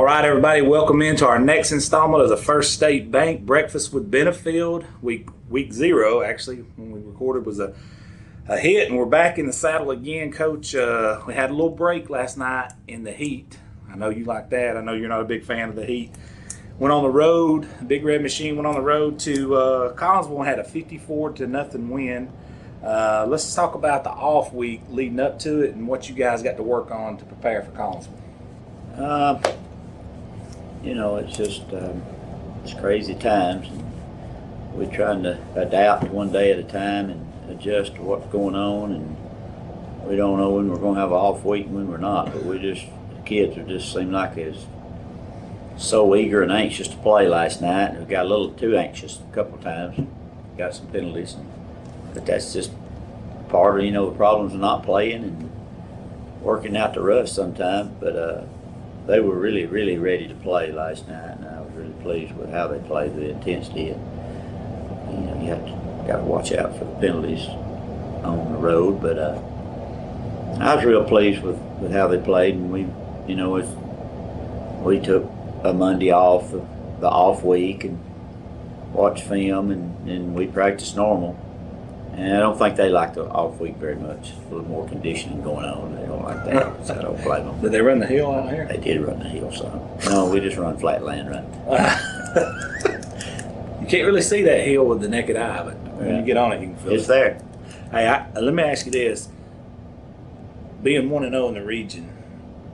All right, everybody, welcome into our next installment of the First State Bank Breakfast with Benefield. Week 0, actually, when we recorded, was a hit, and we're back in the saddle again. Coach, we had a little break last night in the heat. I know you like that. I know you're not a big fan of the heat. Went on the road. Big Red Machine went on the road to Collinsville and had a 54-0 win. Let's talk about the off week leading up to it and what you guys got to work on to prepare for Collinsville. It's just it's crazy times. We're trying to adapt one day at a time and adjust to what's going on, and we don't know when we're going to have an off week and when we're not. But the kids just seem like it's so eager and anxious to play last night, and we got a little too anxious a couple of times. Got some penalties, but that's just part of the problems of not playing and working out the rust sometimes. But they were really, really ready to play last night, and I was really pleased with how they played, the intensity. And you got to watch out for the penalties on the road. But I was real pleased with how they played, and we took a Monday off, the off week, and watched film, and we practiced normal. And I don't think they like the off week very much. A little more conditioning going on. They don't like that, so I don't blame them. Did they run the hill out here? They did run the hill some. No, we just run flat land run. You can't really see that hill with the naked eye, but when you get on it, you can feel it. It's there. Hey, let me ask you this. Being 1-0 in the region,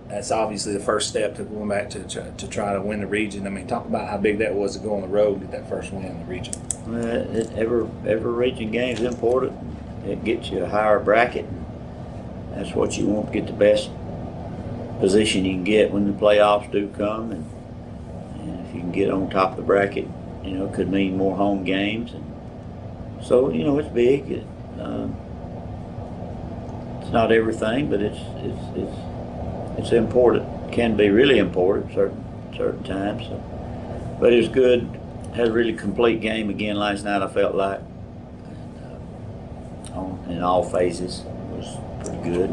that's obviously the first step to going back to try to win the region. I mean, talk about how big that was to go on the road and get that first win in the region. Every region game is important. It gets you a higher bracket. That's what you want to get the best position you can get when the playoffs do come. And if you can get on top of the bracket, it could mean more home games. And so, it's big. It's not everything, but it's important. It can be really important certain times. So. But it was good. Had a really complete game again last night, I felt like. And, in all phases. It was pretty good.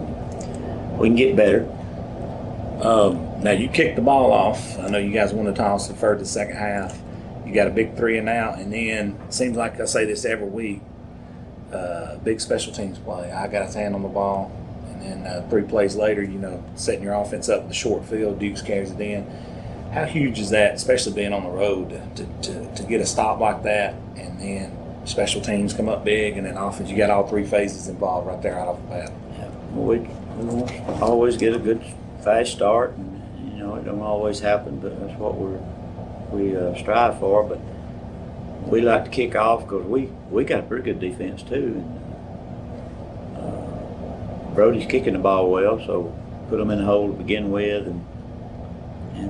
We can get better. Now, you kicked the ball off. I know you guys won the toss, deferred the second half. You got a big 3 and out, and then it seems like I say this every week, big special teams play. I got his hand on the ball, and then 3 plays later, setting your offense up in the short field, Dukes carries it in. How huge is that, especially being on the road, to get a stop like that, and then special teams come up big, and then offense, you got all 3 phases involved right there out off the bat? Yeah. We always get a good fast start, and it don't always happen, but that's what we strive for. But we like to kick off because we got a pretty good defense too. And Brody's kicking the ball well, so put them in the hole to begin with, and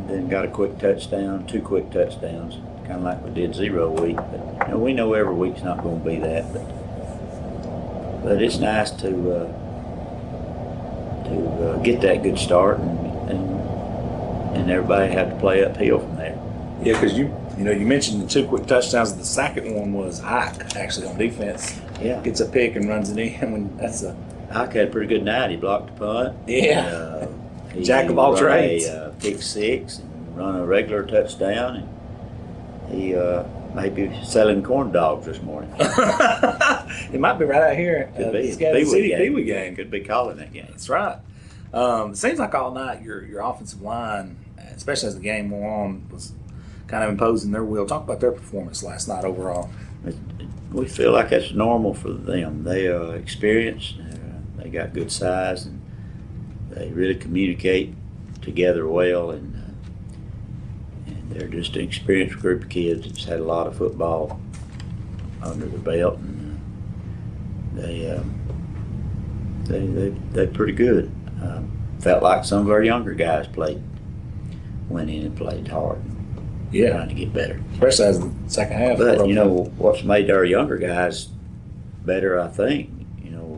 then got a quick touchdown, 2 quick touchdowns, kind of like we did 0 week. But we know every week's not going to be that, but it's nice to get that good start, and everybody had to play uphill from there. Yeah, because you mentioned the 2 quick touchdowns. The second one was Ike actually on defense. Yeah, gets a pick and runs it in. Ike had a pretty good night. He blocked the punt. Yeah. Jack of all trades. Pick 6 and run a regular touchdown, and he may be selling corn dogs this morning. He might be right out here. Could be. Pee-wee game. Could be calling that game. That's right. It seems like all night your offensive line, especially as the game went on, was kind of imposing their will. Talk about their performance last night overall. We feel like that's normal for them. They are experienced. They got good size, and they really communicate together well, and they're just an experienced group of kids that's had a lot of football under their belt, and they're pretty good. Felt like some of our younger guys went in and played hard. Yeah, trying to get better, especially as the second half. But what's made our younger guys better, I think,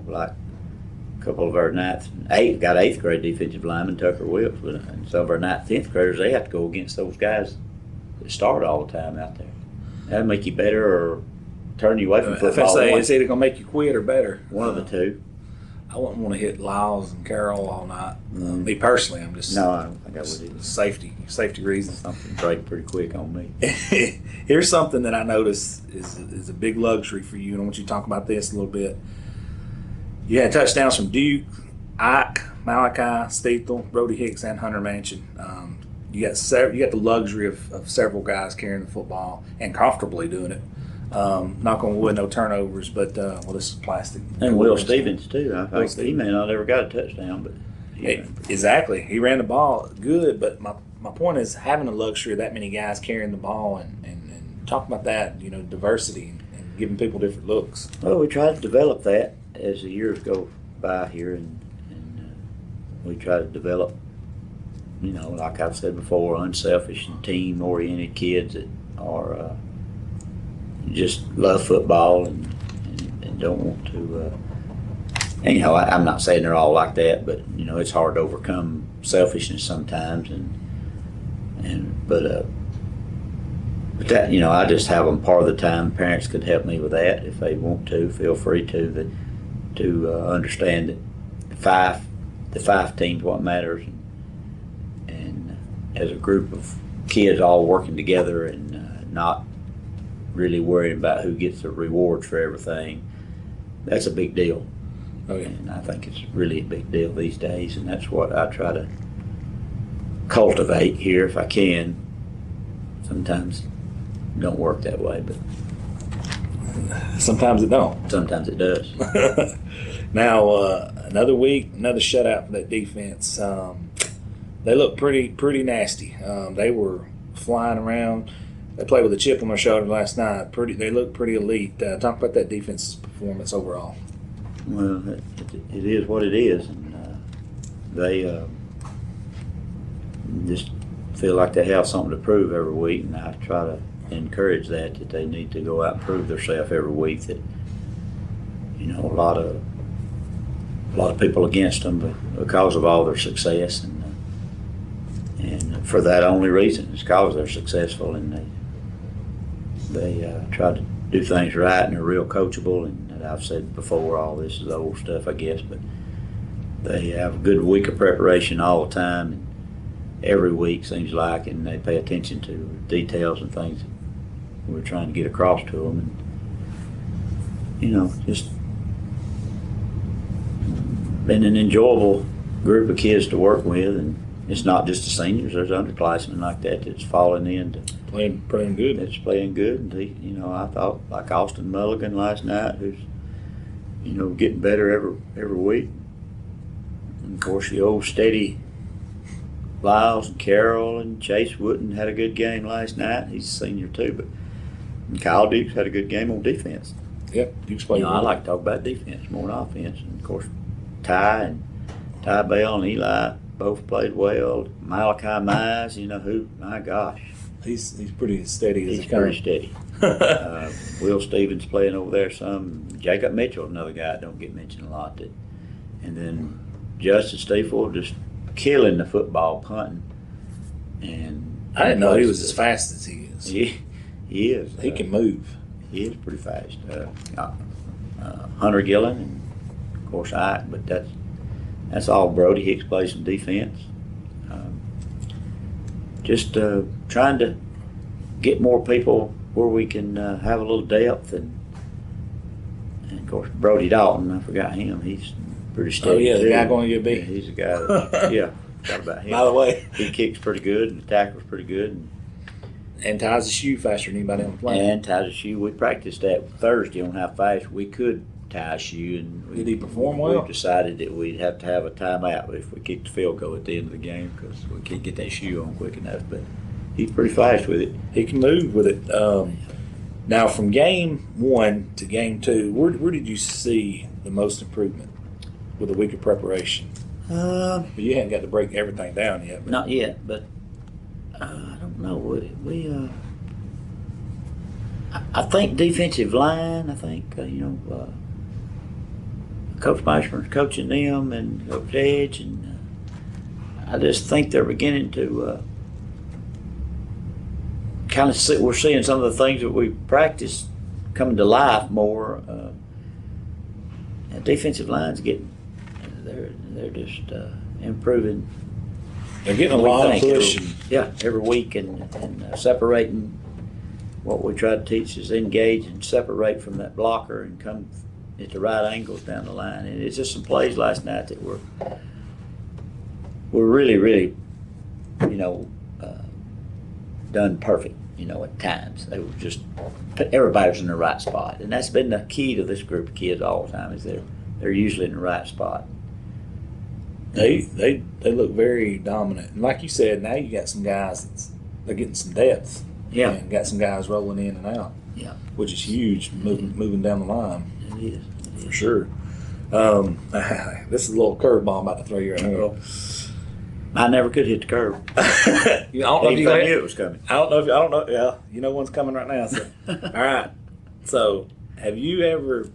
like a couple of our eighth grade defensive linemen, Tucker Wilkes, and some of our 9th, 10th graders, they have to go against those guys that start all the time out there. That'll make you better or turn you away from football. It's either going to make you quit or better. One of the two. I wouldn't want to hit Lyles and Carroll all night. Mm. Me personally, I'm just No, I don't think I would either. Safety reasons. Something break pretty quick on me. Here's something that I notice is a big luxury for you, and I want you to talk about this a little bit. You had touchdowns from Duke, Ike, Malachi, Steethel, Brody Hicks, and Hunter Manchin. You got the luxury of several guys carrying the football and comfortably doing it. Knock on wood, no turnovers, but this is plastic. And Will Stevens too. I think he may not ever got a touchdown, but exactly, he ran the ball good. But my point is having the luxury of that many guys carrying the ball and talk about that, diversity and giving people different looks. Well, we try to develop that as the years go by here, and we try to develop, like I've said before, unselfish and team-oriented kids that are just love football and don't want to. And I'm not saying they're all like that, but it's hard to overcome selfishness sometimes, but that I just have them part of the time. Parents could help me with that if they want to. Feel free to understand that the Fyffe team's what matters, and as a group of kids all working together and not really worrying about who gets the rewards for everything, that's a big deal. Oh, yeah. And I think it's really a big deal these days, and that's what I try to cultivate here if I can. Sometimes it don't work that way, but sometimes it don't. Sometimes it does. Now, another week, another shutout for that defense. They look pretty nasty. They were flying around. They played with a chip on their shoulder last night. They look pretty elite. Talk about that defense's performance overall. Well, it is what it is, and they just feel like they have something to prove every week, and I try to encourage that they need to go out and prove themselves every week. That a lot of people against them, but because of all their success, and for that only reason, it's because they're successful and they try to do things right and they're real coachable. And I've said before, all this is old stuff, I guess, but they have a good week of preparation all the time, and every week seems like, and they pay attention to details and things that we're trying to get across to them, and just been an enjoyable group of kids to work with. And it's not just the seniors, there's underclassmen like that that's falling in to playing good. That's playing good. And I thought, like Austin Mulligan last night, who's getting better every week. And of course, the old steady Lyles and Carroll and Chase Wooden had a good game last night. He's a senior too, and Kyle Dukes had a good game on defense. Yep, Dukes played I like to talk about defense more than offense. And of course, Ty Bell and Eli both played well. Malachi Mize, my gosh. He's pretty steady. He's pretty steady. Will Stevens playing over there some. Jacob Mitchell, another guy that don't get mentioned a lot. And then Justin Steefel just killing the football, punting. And I didn't know he was as fast as he is. He is. He can move. He is pretty fast. Hunter Gillen and of course Ike, but that's all. Brody Hicks plays some defense. Just trying to get more people where we can have a little depth, and of course Brody Dalton, I forgot him. He's pretty steady. Oh yeah, too. the guy going to get beat. Yeah, he's a guy that, forgot about him. By the way, he kicks pretty good, and the tackle's pretty good. And ties the shoe faster than anybody on the plane. And ties the shoe. We practiced that Thursday on how fast we could tie a shoe. And did he perform well? We decided that we'd have to have a timeout if we kicked the field goal at the end of the game because we can't get that shoe on quick enough. But he's pretty fast with it. He can move with it. Now, from game 1 to game 2, where did you see the most improvement with a week of preparation? But you haven't got to break everything down yet. Not yet, but I don't know. I think defensive line. I think Coach Meismer's coaching them, and Coach Edge, and I just think they're beginning to kind of see. We're seeing some of the things that we practiced coming to life more. Defensive line's getting they're just improving. They're getting a lot of push. Every week, and separating. What we try to teach is engage and separate from that blocker and come at the right angles down the line. And it's just some plays last night that were really, really, done perfect. At times they were just everybody was in the right spot, and that's been the key to this group of kids all the time. Is they're usually in the right spot. They look very dominant, and like you said, now you got some guys they're getting some depth. Yeah, and got some guys rolling in and out. Yeah, which is huge, moving down the line. It is for sure. This is a little curveball I'm about to throw you right now. I never could hit the curve. I don't know if you knew it was coming. I don't know. Yeah, you know one's coming right now. So. All right. So, have you ever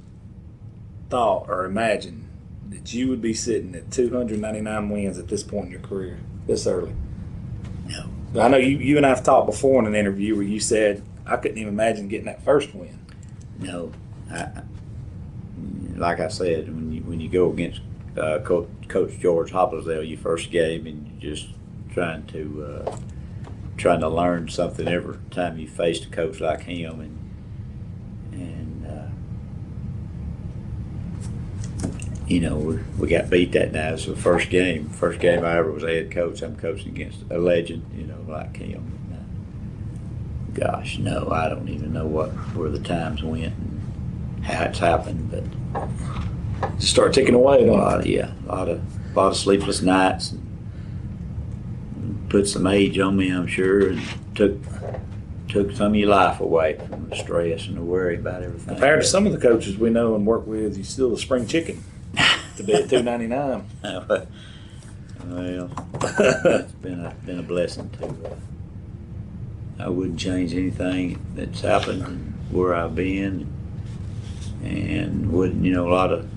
thought or imagined that you would be sitting at 299 wins at this point in your career, this early? No. I know you and I have talked before in an interview where you said I couldn't even imagine getting that first win. No. Like I said, when you go against Coach George Hopplesdale, your first game, and you're just trying to learn something every time you faced a coach like him, and we got beat that night. It was the first game I ever was a head coach. I'm coaching against a legend, like him. Gosh, no, I don't even know where the times went and how it's happened, but just start ticking away. A lot of sleepless nights, and put some age on me, I'm sure, and took some of your life away from the stress and the worry about everything. Compared to some of the coaches we know and work with, you're still a spring chicken to be at 299. Well, it's been a blessing too. I wouldn't change anything that's happened and where I've been, and wouldn't, a lot of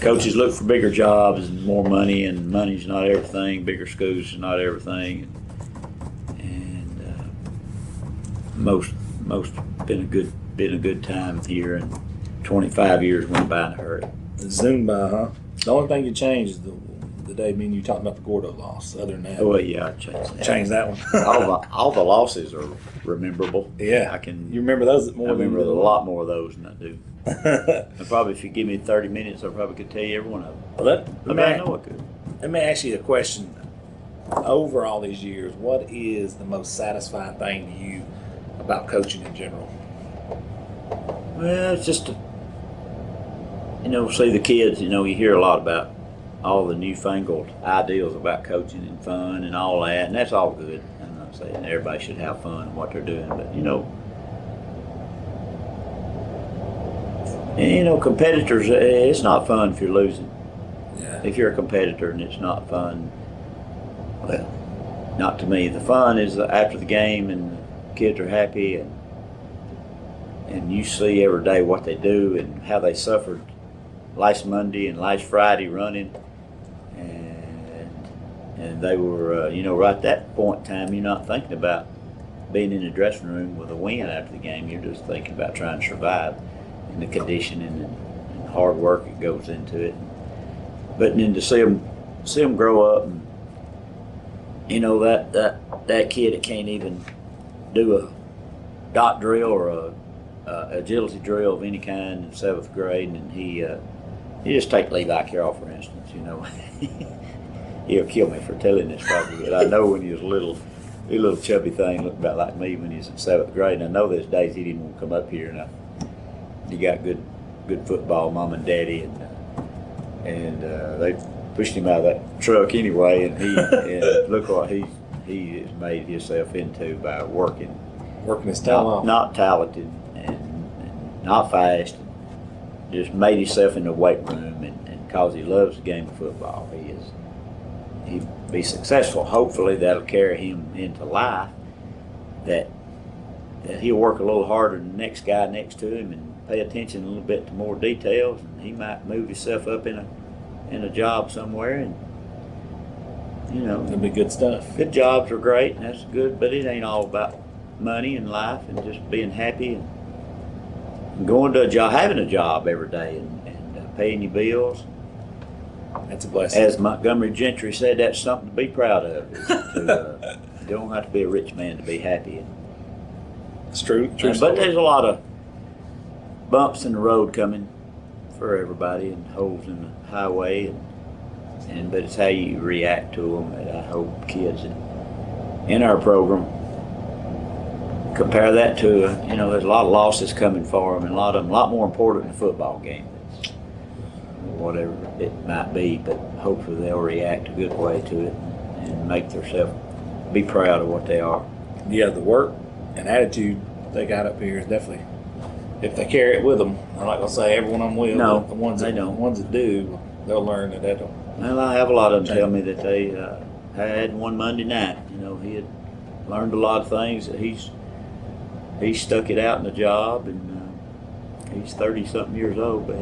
coaches look for bigger jobs and more money, and money's not everything. Bigger schools is not everything, and most been a good time here, and 25 years went by in a hurry. It zoomed by, huh? The only thing you changed is the day me and you talking about the Gordo loss. Other than that, oh yeah, I changed that. Changed that one. all the losses are rememberable. Yeah, you remember those more. I remember a lot more of those than I do. And probably if you give me 30 minutes, I probably could tell you every one of them. Well, I know I could. Let me ask you a question. Over all these years, what is the most satisfying thing to you about coaching in general? Well, it's just see the kids. You hear a lot about all the newfangled ideals about coaching and fun and all that, and that's all good. I'm not saying everybody should have fun in what they're doing, but competitors, it's not fun if you're losing. Yeah. If you're a competitor and it's not fun, well, not to me. The fun is after the game and the kids are happy, and you see every day what they do and how they suffered last Monday and last Friday running, and they were, right at that point in time, you're not thinking about being in the dressing room with a win after the game. You're just thinking about trying to survive and the conditioning and hard work that goes into it. But then to see them grow up, and that kid that can't even do a dot drill or a agility drill of any kind in 7th grade, and he just take Levi Carroll for instance. He'll kill me for telling this probably, but I know when he was a little chubby thing, looked about like me when he was in 7th grade, and I know there's days he didn't want to come up here, and he got good football, mom and daddy, and they pushed him out of that truck anyway, and look what he has made himself into by working his tail off. Not talented and not fast, just made himself in the weight room, and because he loves the game of football, he'll be successful. Hopefully that'll carry him into life, that he'll work a little harder than the next guy next to him and pay attention a little bit to more details, and he might move himself up in a job somewhere, and it'll be good stuff. Good jobs are great, and that's good, but it ain't all about money and life and just being happy and going to a job, having a job every day, and paying your bills, That's a blessing. As Montgomery Gentry said, that's something to be proud of. You don't have to be a rich man to be happy. It's true. But there's a lot of bumps in the road coming for everybody, and holes in the highway, but it's how you react to them. And I hope kids in our program compare that to there's a lot of losses coming for them, and a lot of them a lot more important than the football game, whatever it might be. But hopefully they'll react a good way to it and make themselves be proud of what they are. Yeah, the work and attitude they got up here is definitely, if they carry it with them. I'm not gonna say everyone of them will. No, but the ones they that don't. The ones that do, they'll learn that that'll. Well, I have a lot of them tell me that they had one Monday night. He had learned a lot of things. That he stuck it out in the job, and he's 30-something years old, but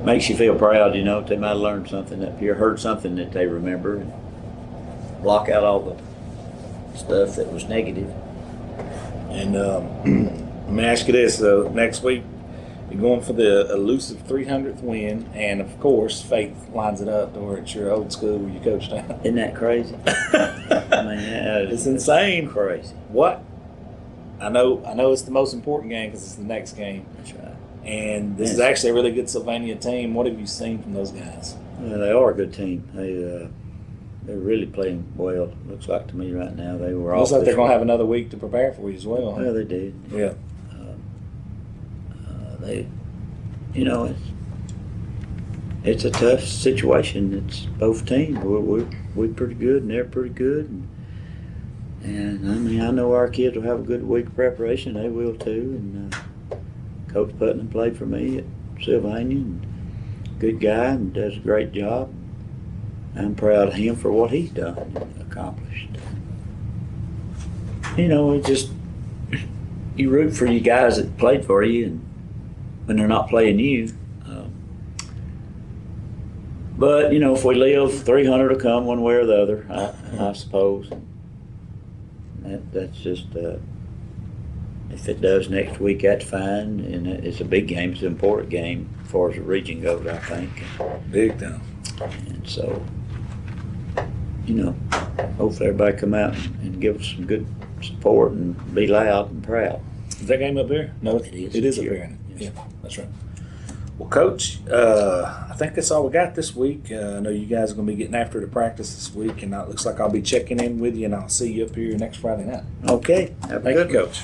makes you feel proud. That they might have learned something up here, heard something that they remember, and block out all the stuff that was negative. And let me ask you this: next week you're going for the elusive 300th win, and of course, Fyffe lines it up to where it's your old school where you coached at. Isn't that crazy? It's insane. Crazy. What? I know it's the most important game because it's the next game. That's right. And this is actually a really good Sylvania team. What have you seen from those guys? Well, they are a good team. They're really playing well. Looks like to me right now they were. Looks like they're going to have another week to prepare for you as well. Huh? Well, they did. Yeah. It's a tough situation. It's both teams. We're pretty good, and they're pretty good. And I know our kids will have a good week of preparation. They will too. And Coach Putnam played for me at Sylvania, and good guy, and does a great job. I'm proud of him for what he's done and accomplished. It's just you root for you guys that played for you, and when they're not playing you. But if we live, 300 will come one way or the other, I suppose. That's just if it does next week, that's fine. And it's a big game. It's an important game as far as the region goes, I think. Big time. And so, hopefully everybody come out and give us some good support and be loud and proud. Is that game up here? No, It is. It is up here. Yes. Yeah, that's right. Well, Coach, I think that's all we got this week. I know you guys are going to be getting after the practice this week, and it looks like I'll be checking in with you, and I'll see you up here next Friday night. Okay. Have a Thank good you, one. Coach.